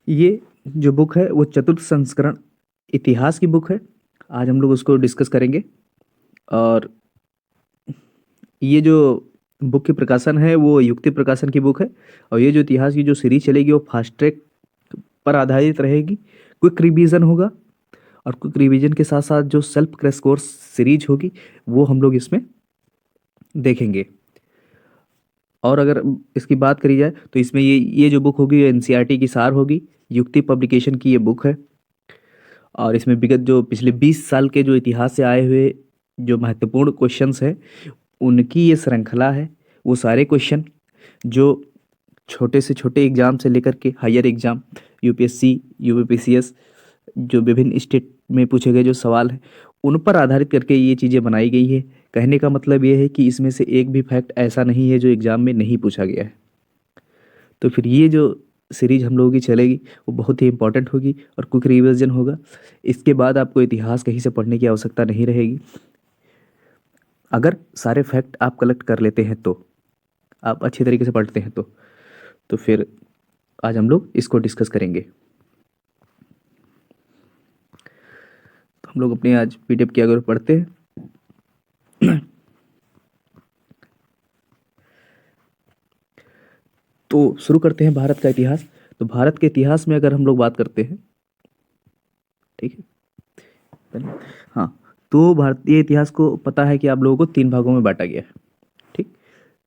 ये जो बुक है वो चतुर्थ संस्करण इतिहास की बुक है। आज हम लोग उसको डिस्कस करेंगे। और ये जो बुक की प्रकाशन है वो युक्ति प्रकाशन की बुक है। और ये जो इतिहास की जो सीरीज चलेगी वो फास्ट ट्रैक पर आधारित रहेगी। क्विक रिवीजन होगा। और क्विक रिवीजन के साथ साथ जो सेल्फ क्रैश कोर्स सीरीज होगी वो हम लोग इसमें देखेंगे। और अगर इसकी बात करी जाए तो इसमें ये जो बुक होगी ये एनसीईआरटी की सार होगी। युक्ति पब्लिकेशन की ये बुक है। और इसमें विगत जो पिछले 20 साल के जो इतिहास से आए हुए जो महत्वपूर्ण क्वेश्चंस हैं उनकी ये श्रृंखला है। वो सारे क्वेश्चन जो छोटे से छोटे एग्जाम से लेकर के हायर एग्जाम यूपीएससी यूपीपीसीएस जो विभिन्न स्टेट में पूछे गए जो सवाल हैं उन पर आधारित करके ये चीज़ें बनाई गई है। कहने का मतलब ये है कि इसमें से एक भी फैक्ट ऐसा नहीं है जो एग्जाम में नहीं पूछा गया है। तो फिर ये जो सीरीज हम लोगों की चलेगी वो बहुत ही इंपॉर्टेंट होगी और क्विक रिवीजन होगा। इसके बाद आपको इतिहास कहीं से पढ़ने की आवश्यकता नहीं रहेगी। अगर सारे फैक्ट आप कलेक्ट कर लेते हैं तो आप अच्छी तरीके से पढ़ते हैं तो फिर आज हम लोग इसको डिस्कस करेंगे। तो हम लोग अपनी आज पीडीएफ की अगर पढ़ते हैं तो शुरू करते हैं भारत का इतिहास। तो भारत के इतिहास में अगर हम लोग बात करते हैं, ठीक है पहले, हाँ, तो भारतीय इतिहास को पता है कि आप लोगों को 3 भागों में बांटा गया है। ठीक,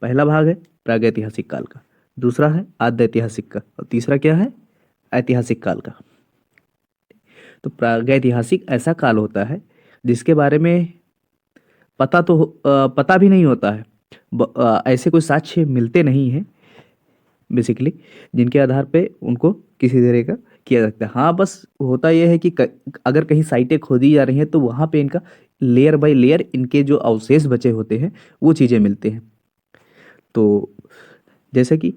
पहला भाग है प्रागैतिहासिक काल का, दूसरा है आद्य ऐतिहासिक का और तीसरा क्या है ऐतिहासिक काल का। तो प्रागैतिहासिक ऐसा काल होता है जिसके बारे में पता भी नहीं होता है। ऐसे कोई साक्ष्य मिलते नहीं हैं बेसिकली जिनके आधार पे उनको किसी तरह का किया जाता है। हाँ, बस होता यह है कि अगर कहीं साइटें खोदी जा रही हैं तो वहाँ पे इनका लेयर बाय लेयर इनके जो अवशेष बचे होते हैं वो चीज़ें मिलते हैं। तो जैसे कि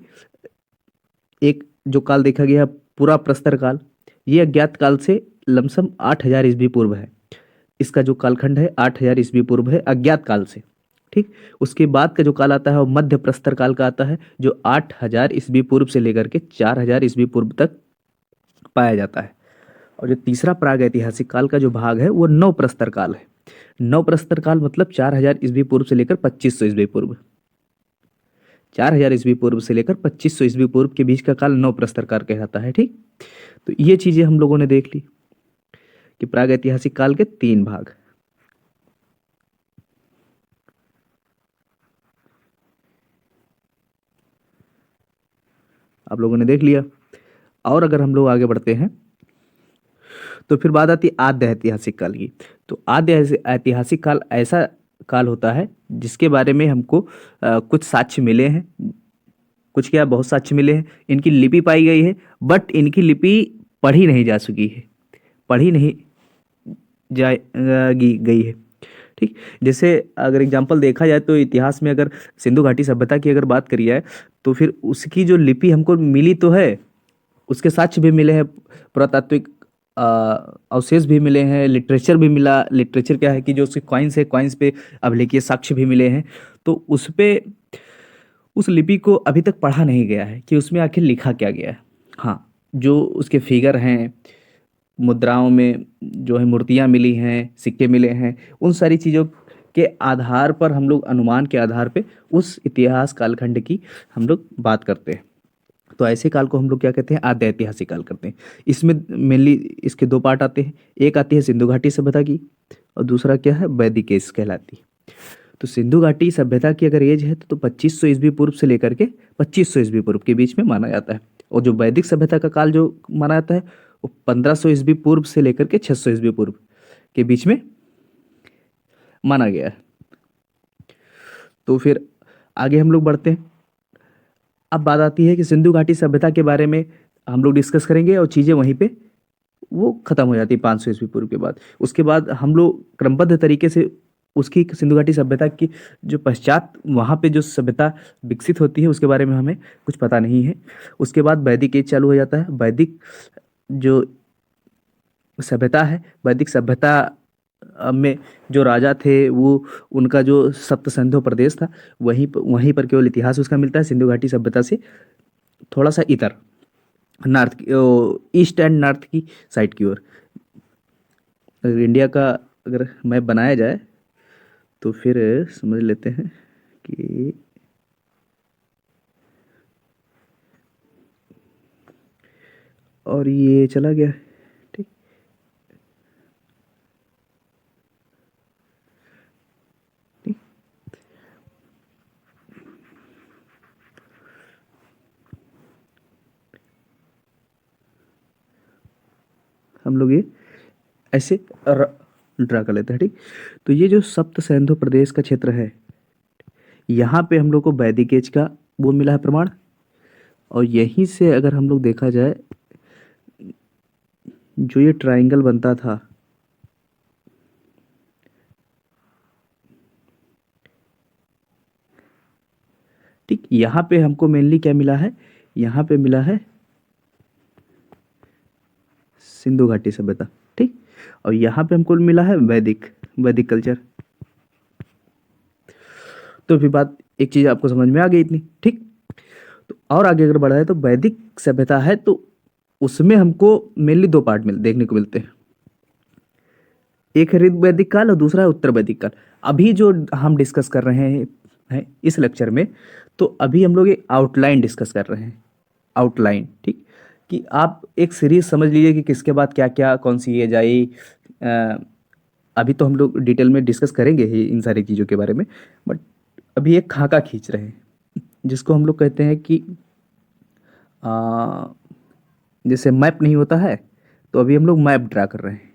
एक जो काल देखा गया पूरा प्रस्तर काल, ये अज्ञात काल से लमसम 8,000 ईस्वी पूर्व है। इसका जो कालखंड है 8,000 ईस्वी पूर्व है अज्ञात काल से। ठीक, उसके बाद का जो काल आता है वो मध्य प्रस्तर काल का आता है जो 8,000 ईस्वी पूर्व से लेकर के 4,000 ईस्वी पूर्व तक पाया जाता है। और जो तीसरा प्राग ऐतिहासिक काल का जो भाग है वो नव प्रस्तर काल है। नव प्रस्तर काल मतलब 4,000 ईस्वी पूर्व से लेकर 2,500 ईस्वी पूर्व। 4,000 ईस्वी पूर्व से लेकर 2,500 ईस्वी पूर्व के बीच का काल नव प्रस्तर काल कहलाता है। ठीक, तो ये चीजें हम लोगों ने देख ली कि प्राग ऐतिहासिक काल के 3 भाग। आप लोगों ने देख लिया। और अगर हम लोग आगे बढ़ते हैं तो फिर बात आती है आद्य ऐतिहासिक काल की। तो आद्य ऐतिहासिक काल ऐसा काल होता है जिसके बारे में हमको कुछ साक्ष्य मिले हैं। कुछ क्या, बहुत साक्ष्य मिले हैं। इनकी लिपि पाई गई है बट इनकी लिपि पढ़ी नहीं जा सकी है, पढ़ी नहीं गई है। ठीक, जैसे अगर एग्जाम्पल देखा जाए तो इतिहास में अगर सिंधु घाटी सभ्यता की अगर बात करी जाए तो फिर उसकी जो लिपि हमको मिली तो है, उसके साक्ष्य भी मिले हैं, पुरातात्विक अ, अवशेष भी मिले हैं, लिटरेचर भी मिला। लिटरेचर क्या है कि जो उसके कॉइन्स है, कॉइन्स पे अभिलेखीय साक्ष्य भी मिले हैं। तो उस पे उस लिपि को अभी तक पढ़ा नहीं गया है कि उसमें आखिर लिखा क्या गया है। हाँ, जो उसके फिगर हैं, मुद्राओं में जो है मूर्तियाँ मिली हैं, सिक्के मिले हैं, उन सारी चीज़ों के आधार पर हम लोग अनुमान के आधार पे उस इतिहास कालखंड की हम लोग बात करते हैं। तो ऐसे काल को हम लोग क्या कहते हैं आद्य ऐतिहासिक काल करते हैं। इसमें मेनली इसके 2 पार्ट आते हैं। एक आती है सिंधु घाटी सभ्यता की और दूसरा क्या है वैदिक एज कहलाती है। तो सिंधु घाटी सभ्यता की अगर एज है तो 2,500 ईस्वी पूर्व से लेकर के 2,500 ईस्वी पूर्व के बीच में माना जाता है। और जो वैदिक सभ्यता का काल जो माना जाता है वो 1,500 ईस्वी पूर्व से लेकर के 600 ईस्वी पूर्व के बीच में माना गया है। तो फिर आगे हम लोग बढ़ते हैं। अब बात आती है कि सिंधु घाटी सभ्यता के बारे में हम लोग डिस्कस करेंगे और चीज़ें वहीं पे वो खत्म हो जाती है 500 ईस्वी पूर्व के बाद। उसके बाद हम लोग क्रमबद्ध तरीके से उसकी सिंधु घाटी सभ्यता की जो पश्चात वहाँ पे जो सभ्यता विकसित होती है उसके बारे में हमें कुछ पता नहीं है। उसके बाद वैदिक एज चालू हो जाता है। वैदिक जो सभ्यता है, वैदिक सभ्यता में जो राजा थे वो उनका जो सप्त सिंधु प्रदेश था वहीं पर केवल इतिहास उसका मिलता है। सिंधु घाटी सभ्यता से थोड़ा सा इतर। नॉर्थ की, ईस्ट एंड नॉर्थ की साइड की ओर। अगर इंडिया का अगर मैप बनाया जाए तो फिर समझ लेते हैं कि और ये चला गया। ठीक। ठीक। हम लोग ये ऐसे ड्रा कर लेते हैं। ठीक। तो ये जो सप्त सिंधु प्रदेश का क्षेत्र है, यहाँ पे हम लोग को वैदिक एज का वो मिला है प्रमाण। और यहीं से अगर हम लोग देखा जाए, जो ये ट्रायंगल बनता था, ठीक, यहाँ पे हमको मेनली क्या मिला है, यहाँ पे मिला है सिंधु घाटी सभ्यता। ठीक। और यहाँ पे हमको मिला है वैदिक वैदिक कल्चर। तो फिर बात, एक चीज आपको समझ में आ गई इतनी। ठीक। तो और आगे अगर बढ़ा है तो वैदिक सभ्यता है, तो उसमें हमको मेनली दो पार्ट देखने को मिलते हैं। एक है ऋग वैदिक काल और दूसरा है उत्तर वैदिक काल। अभी जो हम डिस्कस कर रहे हैं इस लेक्चर में, तो अभी हम लोग एक आउटलाइन डिस्कस कर रहे हैं। आउटलाइन। ठीक। कि आप एक सीरीज समझ लीजिए कि किसके बाद क्या क्या कौन सी एज आई। अ, अभी तो हम लोग डिटेल में डिस्कस करेंगे ही इन सारी चीज़ों के बारे में, बट अभी एक खाका खींच रहे हैं, जिसको हम लोग कहते हैं कि आ, जैसे मैप नहीं होता है, तो अभी हम लोग मैप ड्रा कर रहे हैं।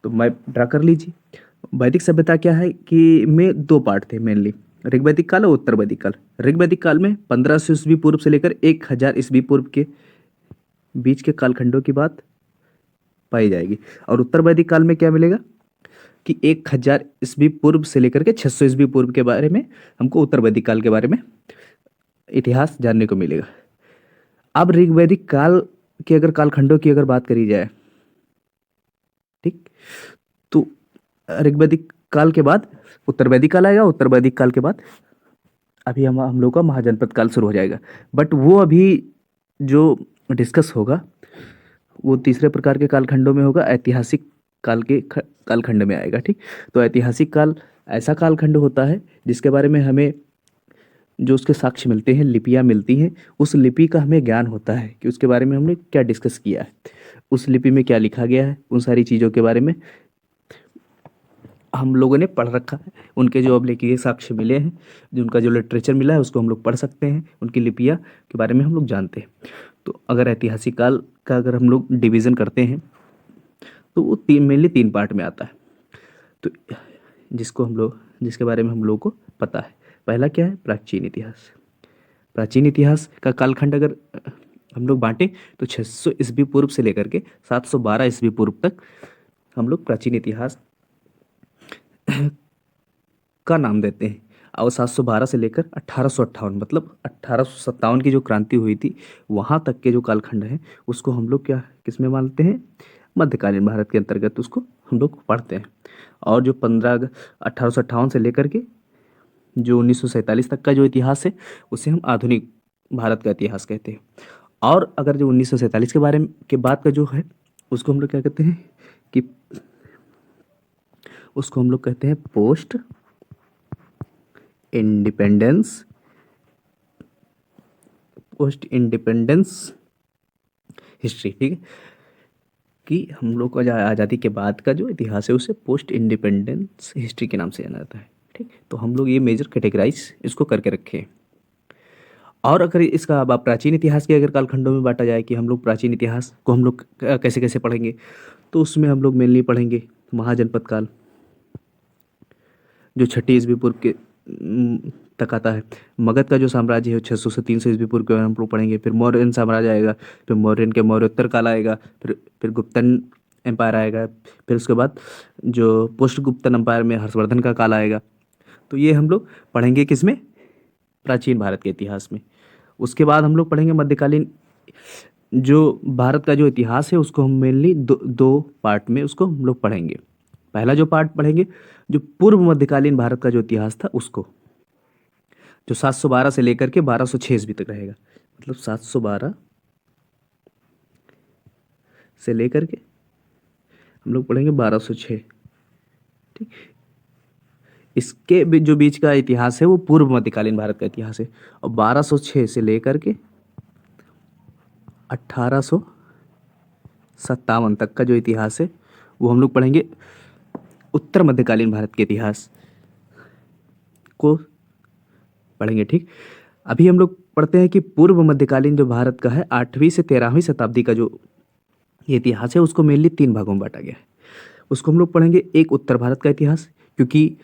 तो मैप ड्रा कर लीजिए। वैदिक सभ्यता क्या है कि में दो पार्ट थे मेनली, ऋग्वैदिक काल और उत्तर वैदिक काल। ऋग्वैदिक काल में 1500 ईस्वी पूर्व से लेकर 1000 ईस्वी पूर्व के बीच के कालखंडों की बात पाई जाएगी। और उत्तर वैदिक काल में क्या मिलेगा कि 1000 ईस्वी पूर्व से लेकर के 600 ईस्वी पूर्व के बारे में हमको उत्तर वैदिक काल के बारे में इतिहास जानने को मिलेगा। अब ऋग्वैदिक काल के अगर कालखंडों की अगर बात करी जाए, ठीक, तो ऋग्वैदिक काल के बाद उत्तर वैदिक काल आएगा। उत्तर वैदिक काल के बाद अभी हम लोग का महाजनपद काल शुरू हो जाएगा। बट वो अभी जो डिस्कस होगा वो तीसरे प्रकार के कालखंडों में होगा, ऐतिहासिक काल के कालखंड में आएगा। ठीक। तो ऐतिहासिक काल ऐसा कालखंड होता है जिसके बारे में हमें जो उसके साक्ष्य मिलते हैं, लिपियां मिलती हैं, उस लिपि का हमें ज्ञान होता है कि उसके बारे में हमने क्या डिस्कस किया है, उस लिपि में क्या लिखा गया है, उन सारी चीज़ों के बारे में हम लोगों ने पढ़ रखा है। उनके जो अभिलेखीय साक्ष्य मिले हैं, जो उनका जो लिटरेचर मिला है, उसको हम लोग पढ़ सकते हैं, उनकी लिपियाँ के बारे में हम लोग जानते हैं। तो अगर ऐतिहासिक काल का अगर हम लोग डिवीज़न करते हैं तो वो मेनली तीन पार्ट में आता है। तो जिसके बारे में हम लोग को पता है, पहला क्या है, प्राचीन इतिहास। प्राचीन इतिहास का कालखंड अगर हम लोग बांटें तो 600 ईस्वी पूर्व से लेकर के 712 ईस्वी पूर्व तक हम लोग प्राचीन इतिहास का नाम देते हैं। और 712 से लेकर 1858, मतलब 1857 की जो क्रांति हुई थी, वहाँ तक के जो कालखंड है उसको हम लोग क्या किस में मानते हैं, मध्यकालीन भारत के अंतर्गत उसको हम लोग पढ़ते हैं। और जो 1858 से लेकर के जो 1947 तक का जो इतिहास है, उसे हम आधुनिक भारत का इतिहास कहते हैं। और अगर जो 1947 के बारे में के बाद का जो है, उसको हम लोग क्या कहते हैं कि उसको हम लोग कहते हैं post independence post independence history. ठीक है। कि हम लोग को आज़ादी के बाद का जो इतिहास है उसे पोस्ट इंडिपेंडेंस हिस्ट्री के नाम से जाना जाता है। ठीक। तो हम लोग ये मेजर कैटेगराइज इसको करके रखे हैं। और अगर इसका अब आप प्राचीन इतिहास के अगर कालखंडों में बांटा जाए कि हम लोग प्राचीन इतिहास को हम लोग कैसे कैसे पढ़ेंगे, तो उसमें हम लोग मेनली पढ़ेंगे महाजनपद काल, जो 6 ईस्वी पूर्व के तक आता है। मगध का जो साम्राज्य है 600 से 300 ईस्वी पूर्व के हम लोग पढ़ेंगे। फिर मौर्यन साम्राज्य आएगा, फिर मौर्यन के मौर्योत्तर काल आएगा, फिर गुप्तन एम्पायर आएगा, फिर उसके बाद जो पोस्ट गुप्तन एम्पायर में हर्षवर्धन का काल आएगा। तो ये हम लोग पढ़ेंगे किसमें, प्राचीन भारत के इतिहास में। उसके बाद हम लोग पढ़ेंगे मध्यकालीन जो भारत का जो इतिहास है, उसको हम मेनली दो पार्ट में उसको हम लोग पढ़ेंगे। पहला जो पार्ट पढ़ेंगे जो पूर्व मध्यकालीन भारत का जो इतिहास था उसको, जो 712 से लेकर के 1206 ईस्वी तक रहेगा। मतलब 712 से लेकर के हम लोग पढ़ेंगे 1206। ठीक, इसके जो बीच का इतिहास है वो पूर्व मध्यकालीन भारत का इतिहास है। और 1206 से लेकर के 1857 तक का जो इतिहास है वो हम लोग पढ़ेंगे उत्तर मध्यकालीन भारत के इतिहास को पढ़ेंगे। ठीक, अभी हम लोग पढ़ते हैं कि पूर्व मध्यकालीन जो भारत का है 8वीं से 13वीं शताब्दी का जो ये इतिहास है उसको मेनली 3 भागों में बांटा गया है। उसको हम लोग पढ़ेंगे, एक उत्तर भारत का इतिहास, क्योंकि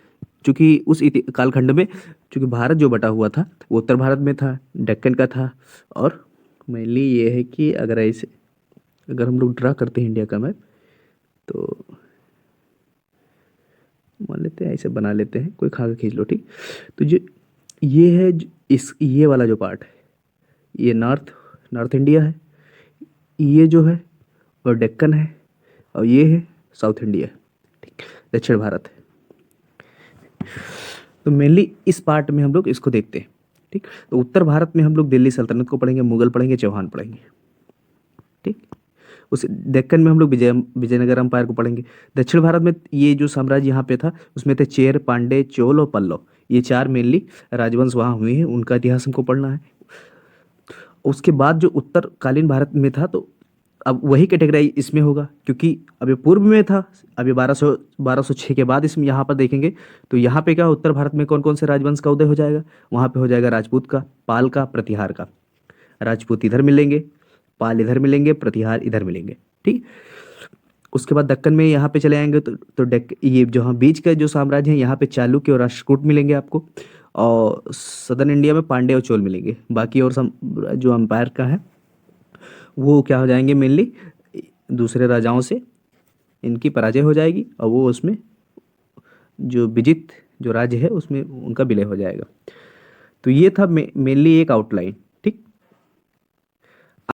चूंकि उस कालखंड में चूंकि भारत जो बटा हुआ था वो उत्तर भारत में था, दक्कन का था। और मेनली ये है कि अगर हम लोग ड्रा करते हैं इंडिया का मैप तो मान लेते हैं, ऐसे बना लेते हैं, कोई खाका खींच लो। ठीक, तो जो ये है ये वाला जो पार्ट है ये नॉर्थ इंडिया है, ये जो है और डेक्कन है, और ये है साउथ इंडिया। ठीक, दक्षिण भारत है। तो मेनली इस पार्ट में हम लोग इसको देखते हैं। ठीक, तो उत्तर भारत में हम लोग दिल्ली सल्तनत को पढ़ेंगे, मुगल पढ़ेंगे, चौहान पढ़ेंगे। ठीक, उस डेक्कन में हम लोग विजयनगर अंपायर को पढ़ेंगे। दक्षिण भारत में ये जो साम्राज्य यहाँ पे था उसमें थे चेर, पांडे, चोल और पल्लव, ये 4 मेनली राजवंश वहाँ हुए हैं, उनका इतिहास हमको पढ़ना है। उसके बाद जो उत्तरकालीन भारत में था तो अब वही कैटेगराइज इसमें होगा, क्योंकि अभी पूर्व में था, अभी 1206 के बाद इसमें यहाँ पर देखेंगे तो यहाँ पे क्या उत्तर भारत में कौन कौन से राजवंश का उदय हो जाएगा, वहाँ पे हो जाएगा राजपूत का, पाल का, प्रतिहार का। राजपूत इधर मिलेंगे, पाल इधर मिलेंगे, प्रतिहार इधर मिलेंगे। ठीक, उसके बाद दक्कन में यहाँ पे चले आएंगे तो ये जो हाँ बीच का जो साम्राज्य है यहाँ पे चालुक्य और राष्ट्रकूट मिलेंगे आपको, और सदर्न इंडिया में पांड्य और चोल मिलेंगे। बाकी और जो अंपायर का है वो क्या हो जाएंगे, मेनली दूसरे राजाओं से इनकी पराजय हो जाएगी और वो उसमें जो विजित जो राज्य है उसमें उनका विलय हो जाएगा। तो ये था मेनली एक आउटलाइन।